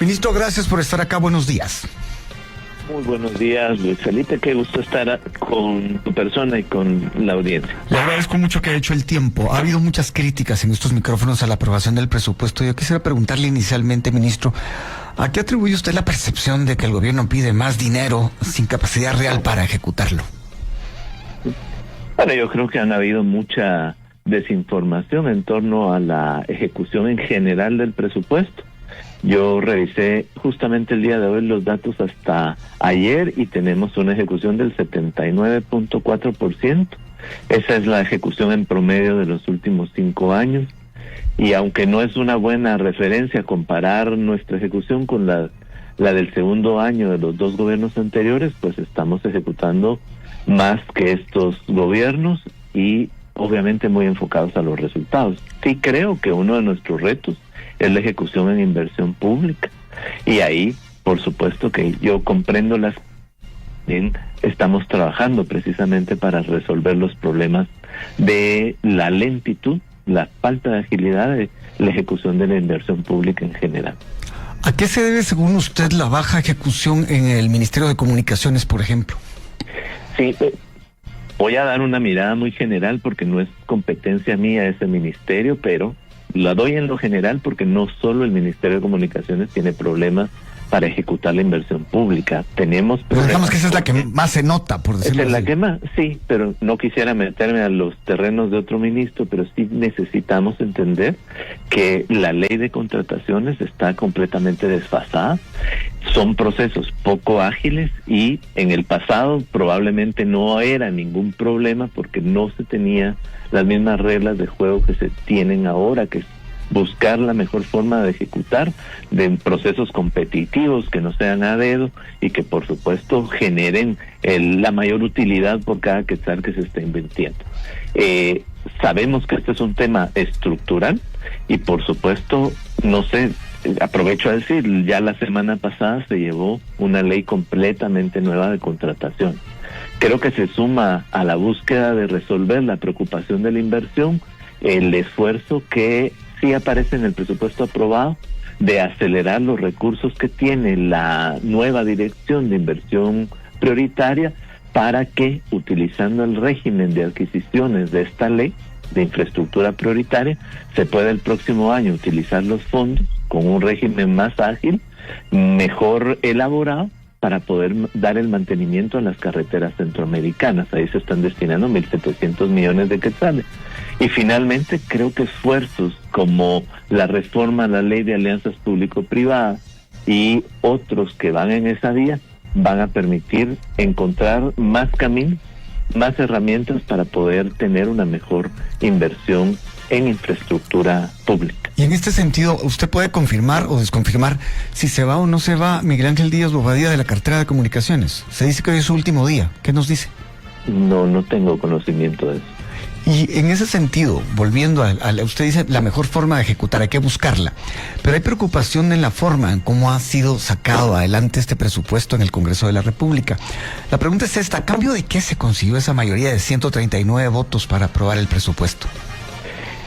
Ministro, gracias por estar acá. Buenos días. Muy buenos días, Luis Felipe. Qué gusto estar con tu persona y con la audiencia. Le agradezco mucho que haya hecho el tiempo. Ha habido muchas críticas en estos micrófonos a la aprobación del presupuesto. Yo quisiera preguntarle inicialmente, ministro, ¿a qué atribuye usted la percepción de que el gobierno pide más dinero sin capacidad real para ejecutarlo? Bueno, yo creo que han habido mucha desinformación en torno a la ejecución en general del presupuesto. Yo revisé justamente el día de hoy los datos hasta ayer y tenemos una ejecución del 79.4%. Esa es la ejecución en promedio de los últimos 5 años. Y aunque no es una buena referencia comparar nuestra ejecución con la del segundo año de los 2 gobiernos anteriores, pues estamos ejecutando más que estos gobiernos y obviamente muy enfocados a los resultados. Sí creo que uno de nuestros retos es la ejecución en inversión pública. Y ahí, por supuesto que yo comprendo estamos trabajando precisamente para resolver los problemas de la lentitud, la falta de agilidad de la ejecución de la inversión pública en general. ¿A qué se debe, según usted, la baja ejecución en el Ministerio de Comunicaciones, por ejemplo? Sí, voy a dar una mirada muy general porque no es competencia mía ese ministerio, pero la doy en lo general porque no solo el Ministerio de Comunicaciones tiene problemas para ejecutar la inversión pública. Tenemos problemas. Pero digamos que esa es la que más se nota, por decirlo así. Esa es la que más, sí, pero no quisiera meterme a los terrenos de otro ministro, pero sí necesitamos entender que la ley de contrataciones está completamente desfasada. Son procesos poco ágiles y en el pasado probablemente no era ningún problema porque no se tenía las mismas reglas de juego que se tienen ahora, que es buscar la mejor forma de ejecutar de procesos competitivos que no sean a dedo y que por supuesto generen la mayor utilidad por cada quetzal que se esté invirtiendo. Sabemos que este es un tema estructural y por supuesto, no sé, aprovecho a decir, ya la semana pasada se llevó una ley completamente nueva de contratación. Creo que se suma a la búsqueda de resolver la preocupación de la inversión, el esfuerzo que sí aparece en el presupuesto aprobado de acelerar los recursos que tiene la nueva dirección de inversión prioritaria para que, utilizando el régimen de adquisiciones de esta ley de infraestructura prioritaria, se pueda el próximo año utilizar los fondos con un régimen más ágil, mejor elaborado, para poder dar el mantenimiento a las carreteras centroamericanas. Ahí se están destinando 1.700 millones de quetzales. Y finalmente, creo que esfuerzos como la reforma a la ley de alianzas público-privadas y otros que van en esa vía van a permitir encontrar más caminos, más herramientas para poder tener una mejor inversión en infraestructura pública. Y en este sentido, ¿usted puede confirmar o desconfirmar si se va o no se va Miguel Ángel Díaz Bobadilla de la cartera de comunicaciones? Se dice que hoy es su último día. ¿Qué nos dice? No tengo conocimiento de eso. Y en ese sentido, volviendo a usted dice la mejor forma de ejecutar, hay que buscarla, pero hay preocupación en la forma en cómo ha sido sacado adelante este presupuesto en el Congreso de la República. La pregunta es esta: ¿a cambio de qué se consiguió esa mayoría de 139 votos para aprobar el presupuesto?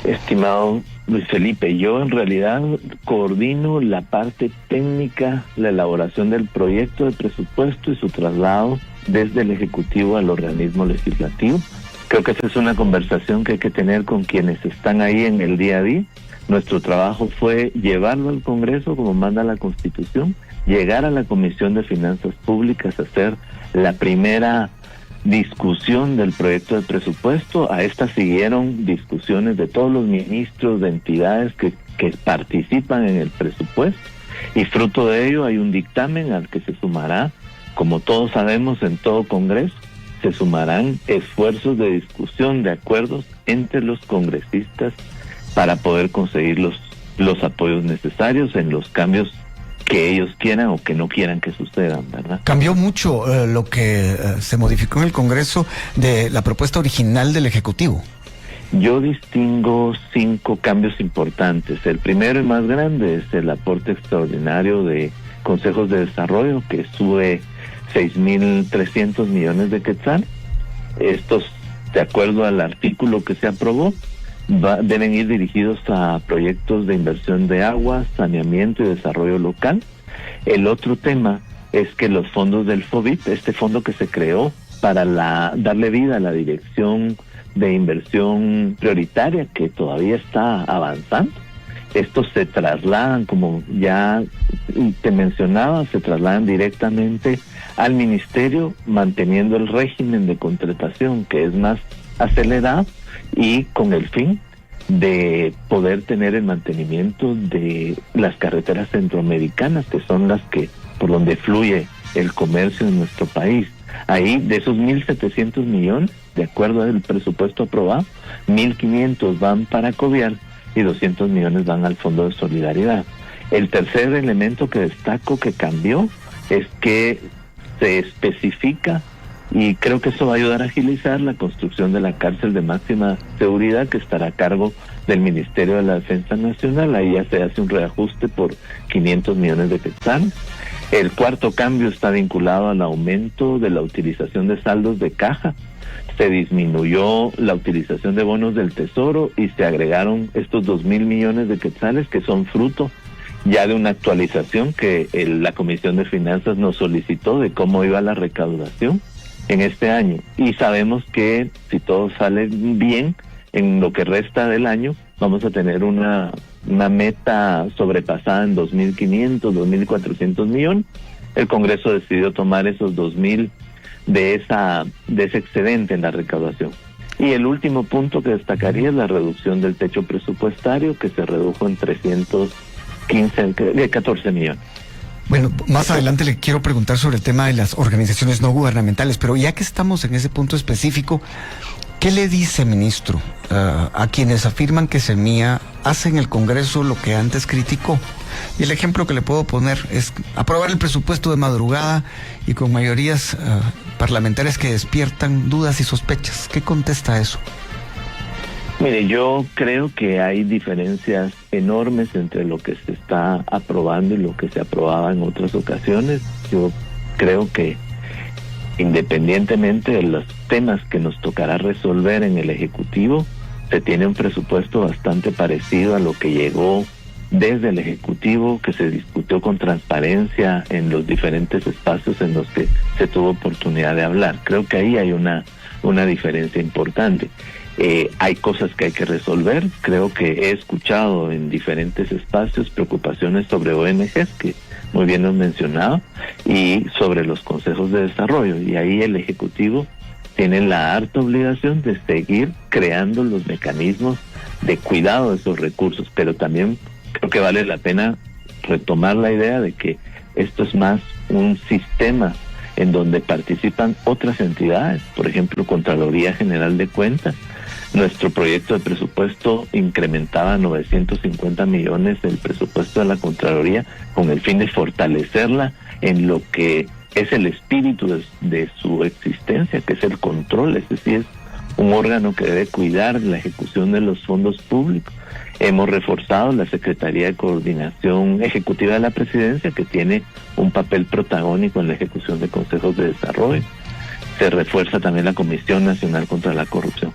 Estimado Luis Felipe, yo en realidad coordino la parte técnica, la elaboración del proyecto de presupuesto y su traslado desde el Ejecutivo al organismo legislativo. Creo que esa es una conversación que hay que tener con quienes están ahí en el día a día. Nuestro trabajo fue llevarlo al Congreso como manda la Constitución, llegar a la Comisión de Finanzas Públicas, hacer la primera discusión del proyecto de presupuesto. A esta siguieron discusiones de todos los ministros de entidades que participan en el presupuesto y fruto de ello hay un dictamen al que se sumará, como todos sabemos, en todo Congreso se sumarán esfuerzos de discusión, de acuerdos entre los congresistas para poder conseguir los apoyos necesarios en los cambios que ellos quieran o que no quieran que sucedan, ¿verdad? Cambió mucho lo que se modificó en el Congreso de la propuesta original del Ejecutivo. Yo distingo 5 cambios importantes. El primero y más grande es el aporte extraordinario de consejos de desarrollo, que sube 6.300 millones de quetzal. Estos, de acuerdo al artículo que se aprobó, deben ir dirigidos a proyectos de inversión de agua, saneamiento y desarrollo local. El otro tema es que los fondos del FOVIP, este fondo que se creó para darle vida a la Dirección de Inversión Prioritaria, que todavía está avanzando, estos se trasladan, como ya te mencionaba, se trasladan directamente al ministerio, manteniendo el régimen de contratación que es más acelerado y con el fin de poder tener el mantenimiento de las carreteras centroamericanas, que son las que por donde fluye el comercio en nuestro país. Ahí, de esos 1.700 millones, de acuerdo al presupuesto aprobado, 1.500 van para Covial y 200 millones van al Fondo de Solidaridad. El tercer elemento que destaco que cambió es que se especifica, y creo que eso va a ayudar a agilizar la construcción de la cárcel de máxima seguridad que estará a cargo del Ministerio de la Defensa Nacional. Ahí ya se hace un reajuste por 500 millones de quetzales. El cuarto cambio está vinculado al aumento de la utilización de saldos de caja. Se disminuyó la utilización de bonos del Tesoro y se agregaron estos 2.000 millones de quetzales que son fruto ya de una actualización que la Comisión de Finanzas nos solicitó de cómo iba la recaudación en este año. Y sabemos que si todo sale bien, en lo que resta del año, vamos a tener una meta sobrepasada en 2.500, 2.400 millones. El Congreso decidió tomar esos 2.000 de ese excedente en la recaudación. Y el último punto que destacaría es la reducción del techo presupuestario, que se redujo en 14 millones. Bueno, más adelante le quiero preguntar sobre el tema de las organizaciones no gubernamentales, pero ya que estamos en ese punto específico, ¿qué le dice, ministro, a quienes afirman que Semilla hace en el Congreso lo que antes criticó? Y el ejemplo que le puedo poner es aprobar el presupuesto de madrugada y con mayorías parlamentarias que despiertan dudas y sospechas. ¿Qué contesta a eso? Mire, yo creo que hay diferencias enormes entre lo que se está aprobando y lo que se aprobaba en otras ocasiones. Yo creo que independientemente de los temas que nos tocará resolver en el Ejecutivo, se tiene un presupuesto bastante parecido a lo que llegó desde el Ejecutivo, que se discutió con transparencia en los diferentes espacios en los que se tuvo oportunidad de hablar. Creo que ahí hay una diferencia importante. Hay cosas que hay que resolver. Creo que he escuchado en diferentes espacios preocupaciones sobre ONGs, que muy bien lo han mencionado, y sobre los consejos de desarrollo. Y ahí el Ejecutivo tiene la harta obligación de seguir creando los mecanismos de cuidado de esos recursos, pero también creo que vale la pena retomar la idea de que esto es más un sistema en donde participan otras entidades, por ejemplo, Contraloría General de Cuentas. Nuestro proyecto de presupuesto incrementaba 950 millones el presupuesto de la Contraloría con el fin de fortalecerla en lo que es el espíritu de su existencia, que es el control. Es decir, es un órgano que debe cuidar la ejecución de los fondos públicos. Hemos reforzado la Secretaría de Coordinación Ejecutiva de la Presidencia, que tiene un papel protagónico en la ejecución de consejos de desarrollo. Se refuerza también la Comisión Nacional contra la Corrupción.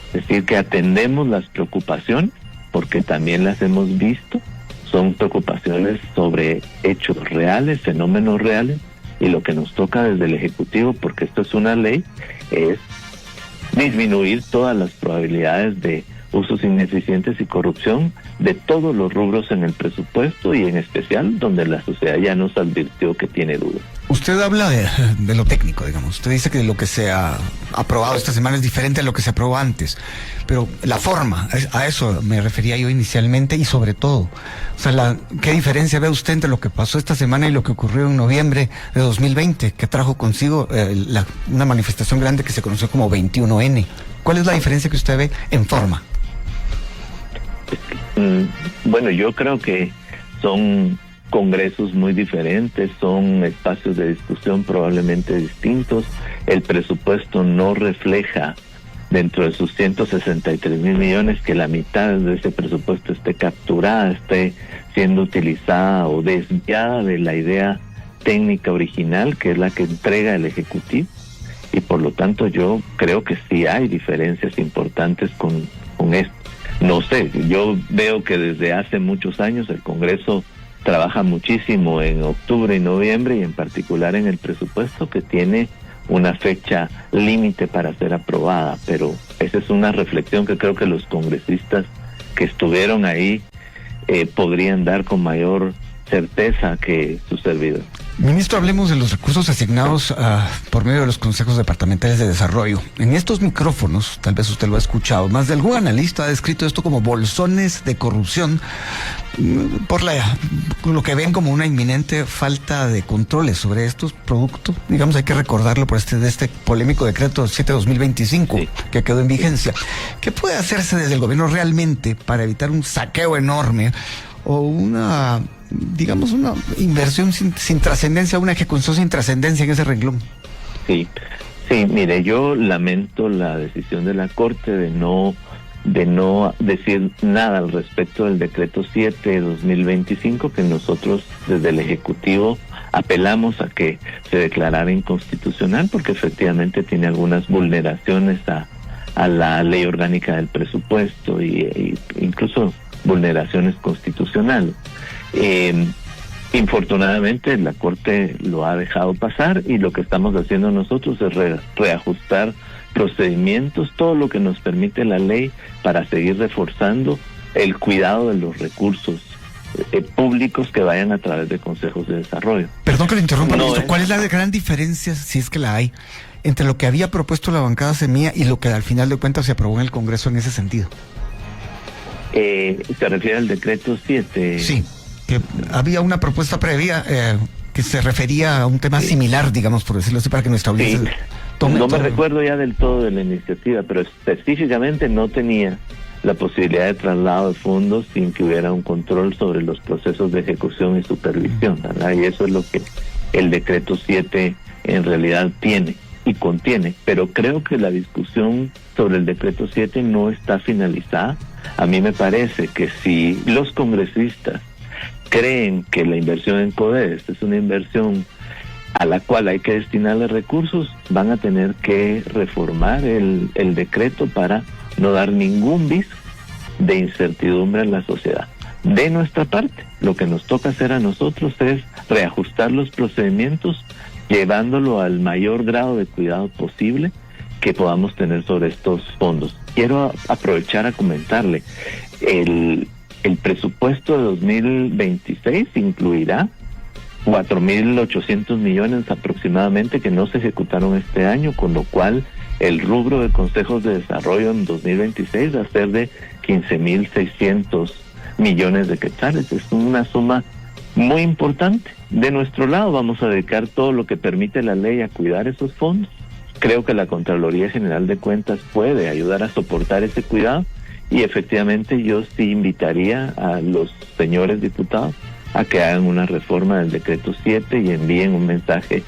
Es decir, que atendemos las preocupaciones, porque también las hemos visto, son preocupaciones sobre hechos reales, fenómenos reales, y lo que nos toca desde el Ejecutivo, porque esto es una ley, es disminuir todas las probabilidades de usos ineficientes y corrupción de todos los rubros en el presupuesto, y en especial donde la sociedad ya nos advirtió que tiene dudas. Usted habla de lo técnico, digamos. Usted dice que lo que se ha aprobado esta semana es diferente a lo que se aprobó antes. Pero la forma, a eso me refería yo inicialmente, y sobre todo, o sea, ¿qué diferencia ve usted entre lo que pasó esta semana y lo que ocurrió en noviembre de 2020, que trajo consigo una manifestación grande que se conoció como 21N? ¿Cuál es la diferencia que usted ve en forma? Bueno, yo creo que son congresos muy diferentes, son espacios de discusión probablemente distintos. El presupuesto no refleja dentro de sus 163,000 millones que la mitad de ese presupuesto esté capturada, esté siendo utilizada o desviada de la idea técnica original, que es la que entrega el Ejecutivo. Y por lo tanto yo creo que sí hay diferencias importantes con esto. No sé, yo veo que desde hace muchos años el Congreso trabaja muchísimo en octubre y noviembre, y en particular en el presupuesto, que tiene una fecha límite para ser aprobada, pero esa es una reflexión que creo que los congresistas que estuvieron ahí podrían dar con mayor certeza que su servidor. Ministro, hablemos de los recursos asignados por medio de los consejos departamentales de desarrollo. En estos micrófonos, tal vez usted lo ha escuchado, más de algún analista ha descrito esto como bolsones de corrupción por lo que ven como una inminente falta de controles sobre estos productos. Digamos, hay que recordarlo por este polémico decreto 7/2025 sí, que quedó en vigencia. ¿Qué puede hacerse desde el gobierno realmente para evitar un saqueo enorme o una inversión sin trascendencia, una ejecución sin trascendencia en ese renglón? Sí, mire, yo lamento la decisión de la Corte de no decir nada al respecto del decreto 7/2025, que nosotros desde el Ejecutivo apelamos a que se declarara inconstitucional, porque efectivamente tiene algunas vulneraciones a la ley orgánica del presupuesto y incluso vulneraciones constitucionales. Infortunadamente la Corte lo ha dejado pasar, y lo que estamos haciendo nosotros es reajustar procedimientos, todo lo que nos permite la ley, para seguir reforzando el cuidado de los recursos públicos que vayan a través de consejos de desarrollo. Perdón que le interrumpa, ministro. ¿Cuál es la gran diferencia, si es que la hay, entre lo que había propuesto la bancada Semilla y lo que al final de cuentas se aprobó en el Congreso en ese sentido? ¿Se refiere al decreto 7? Sí, que había una propuesta previa que se refería a un tema similar, digamos, por decirlo así, para que nuestra audiencia no me recuerdo ya del todo de la iniciativa, pero específicamente no tenía la posibilidad de traslado de fondos sin que hubiera un control sobre los procesos de ejecución y supervisión, ¿verdad? Y eso es lo que el decreto 7 en realidad tiene y contiene, pero creo que la discusión sobre el decreto 7 no está finalizada. A mí me parece que si los congresistas creen que la inversión en CODES es una inversión a la cual hay que destinarle recursos, van a tener que reformar el decreto para no dar ningún viso de incertidumbre en la sociedad. De nuestra parte, lo que nos toca hacer a nosotros es reajustar los procedimientos, llevándolo al mayor grado de cuidado posible que podamos tener sobre estos fondos. Quiero aprovechar a comentarle, el presupuesto de 2026 incluirá 4.800 millones aproximadamente que no se ejecutaron este año, con lo cual el rubro de consejos de desarrollo en 2026 va a ser de 15.600 millones de quetzales. Es una suma muy importante. De nuestro lado vamos a dedicar todo lo que permite la ley a cuidar esos fondos. Creo que la Contraloría General de Cuentas puede ayudar a soportar ese cuidado, y efectivamente yo sí invitaría a los señores diputados a que hagan una reforma del decreto 7 y envíen un mensaje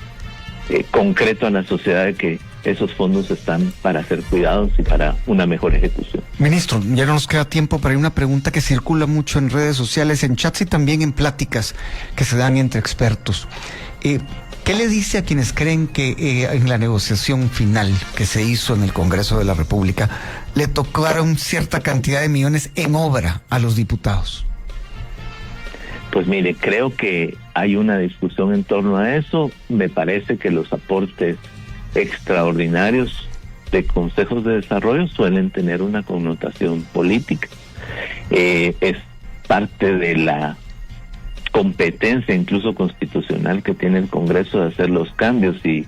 concreto a la sociedad de que esos fondos están para ser cuidados y para una mejor ejecución. Ministro, ya no nos queda tiempo, pero hay una pregunta que circula mucho en redes sociales, en chats y también en pláticas que se dan entre expertos. ¿Qué le dice a quienes creen que en la negociación final que se hizo en el Congreso de la República le tocaron cierta cantidad de millones en obra a los diputados? Pues mire, creo que hay una discusión en torno a eso. Me parece que los aportes extraordinarios de consejos de desarrollo suelen tener una connotación política. Es parte de la competencia, incluso constitucional, que tiene el Congreso de hacer los cambios, y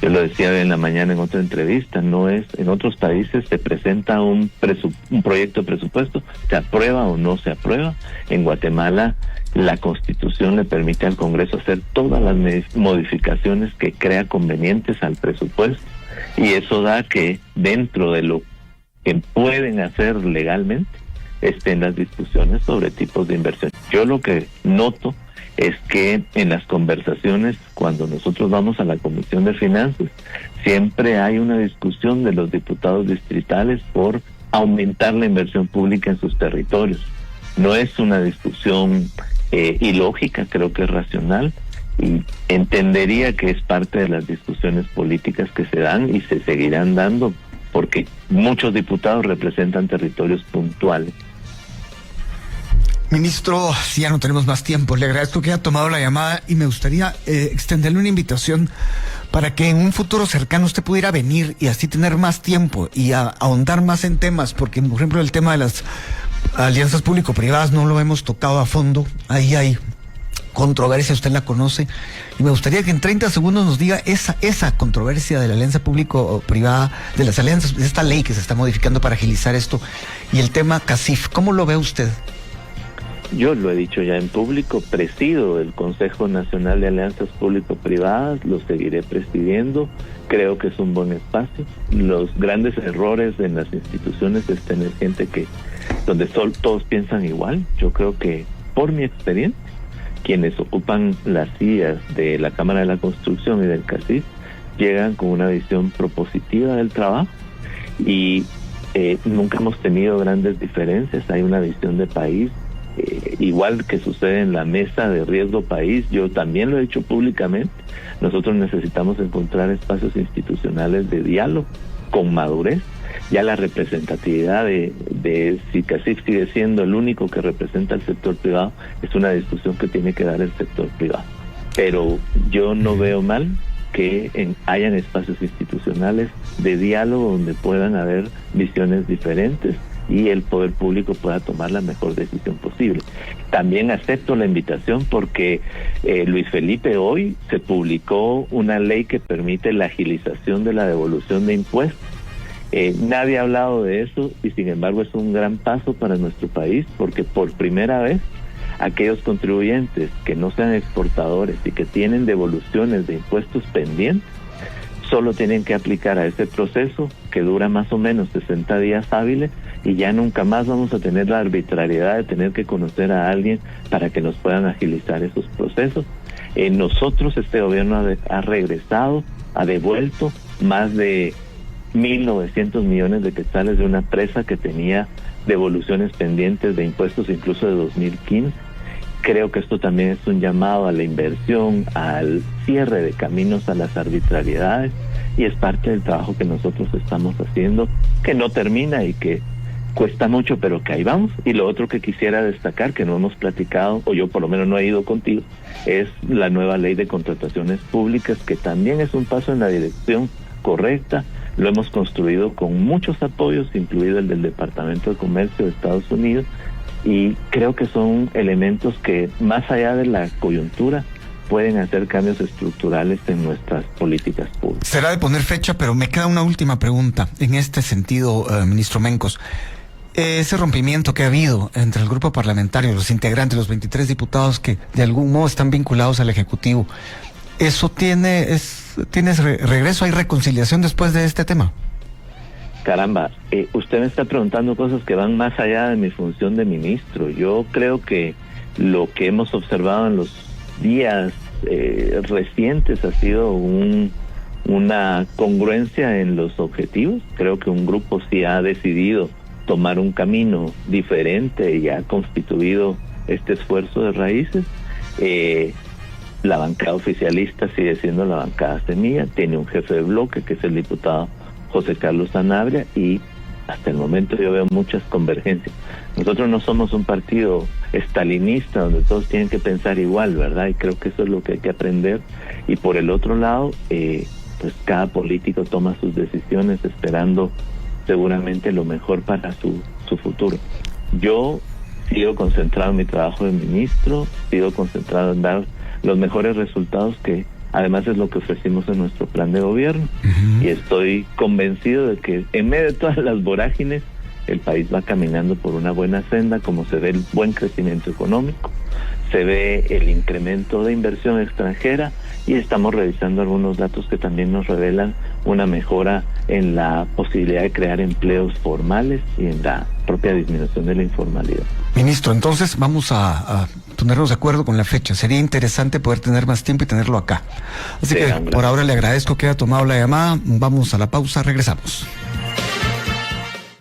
yo lo decía en la mañana en otra entrevista, no es, en otros países se presenta un proyecto de presupuesto, se aprueba o no se aprueba. En Guatemala la Constitución le permite al Congreso hacer todas las modificaciones que crea convenientes al presupuesto, y eso da que dentro de lo que pueden hacer legalmente estén las discusiones sobre tipos de inversión. Yo lo que noto es que en las conversaciones, cuando nosotros vamos a la Comisión de Finanzas, siempre hay una discusión de los diputados distritales por aumentar la inversión pública en sus territorios. No es una discusión ilógica, creo que es racional, y entendería que es parte de las discusiones políticas que se dan y se seguirán dando, porque muchos diputados representan territorios puntuales. Ministro, si ya no tenemos más tiempo, le agradezco que haya tomado la llamada y me gustaría extenderle una invitación para que en un futuro cercano usted pudiera venir y así tener más tiempo y ahondar más en temas, porque por ejemplo el tema de las alianzas público-privadas no lo hemos tocado a fondo. Ahí hay controversia, usted la conoce, y me gustaría que en 30 segundos nos diga esa controversia de la alianza público-privada, de las alianzas, de esta ley que se está modificando para agilizar esto, y el tema CACIF. ¿Cómo lo ve usted? Yo lo he dicho ya en público, presido el Consejo Nacional de Alianzas Público-Privadas, lo seguiré presidiendo, creo que es un buen espacio. Los grandes errores en las instituciones es tener gente donde todos piensan igual. Yo creo que, por mi experiencia, quienes ocupan las sillas de la Cámara de la Construcción y del CACIF llegan con una visión propositiva del trabajo y nunca hemos tenido grandes diferencias, hay una visión de país. Igual que sucede en la mesa de riesgo país, yo también lo he dicho públicamente, nosotros necesitamos encontrar espacios institucionales de diálogo con madurez. Ya la representatividad de si CACIF sigue siendo el único que representa al sector privado es una discusión que tiene que dar el sector privado. Pero yo no veo mal que hayan espacios institucionales de diálogo donde puedan haber visiones diferentes y el poder público pueda tomar la mejor decisión posible. También acepto la invitación porque Luis Felipe, hoy se publicó una ley que permite la agilización de la devolución de impuestos. Nadie ha hablado de eso y sin embargo es un gran paso para nuestro país porque por primera vez aquellos contribuyentes que no sean exportadores y que tienen devoluciones de impuestos pendientes solo tienen que aplicar a ese proceso que dura más o menos 60 días hábiles y ya nunca más vamos a tener la arbitrariedad de tener que conocer a alguien para que nos puedan agilizar esos procesos. Nosotros, este gobierno ha regresado, ha devuelto más de 1.900 millones de quetzales de una empresa que tenía devoluciones pendientes de impuestos incluso de 2015. Creo que esto también es un llamado a la inversión, al cierre de caminos a las arbitrariedades y es parte del trabajo que nosotros estamos haciendo, que no termina y que cuesta mucho, pero que ahí vamos. Y lo otro que quisiera destacar, que no hemos platicado, o yo por lo menos no he ido contigo, es la nueva ley de contrataciones públicas, que también es un paso en la dirección correcta. Lo hemos construido con muchos apoyos, incluido el del Departamento de Comercio de Estados Unidos, y creo que son elementos que, más allá de la coyuntura, pueden hacer cambios estructurales en nuestras políticas públicas. Será de poner fecha, pero me queda una última pregunta en este sentido, ministro Mencos. Ese rompimiento que ha habido entre el grupo parlamentario, los integrantes, los 23 diputados que de algún modo están vinculados al Ejecutivo, ¿eso tienes regreso? ¿Hay reconciliación después de este tema? Caramba, usted me está preguntando cosas que van más allá de mi función de ministro. Yo creo que lo que hemos observado en los días recientes ha sido una congruencia en los objetivos. Creo que un grupo sí ha decidido tomar un camino diferente y ha constituido este esfuerzo de raíces. La bancada oficialista sigue siendo la bancada semilla, tiene un jefe de bloque que es el diputado José Carlos Sanabria y hasta el momento yo veo muchas convergencias. Nosotros no somos un partido estalinista donde todos tienen que pensar igual, ¿verdad? Y creo que eso es lo que hay que aprender. Y por el otro lado, pues cada político toma sus decisiones esperando seguramente lo mejor para su futuro. Yo sigo concentrado en mi trabajo de ministro, sigo concentrado en dar los mejores resultados que además es lo que ofrecimos en nuestro plan de gobierno. Y estoy convencido de que en medio de todas las vorágines el país va caminando por una buena senda, como se ve el buen crecimiento económico, se ve el incremento de inversión extranjera y estamos revisando algunos datos que también nos revelan una mejora en la posibilidad de crear empleos formales y en la propia disminución de la informalidad. Ministro, entonces vamos a ponernos de acuerdo con la fecha. Sería interesante poder tener más tiempo y tenerlo acá. Así que por ahora le agradezco que haya tomado la llamada. Vamos a la pausa, regresamos.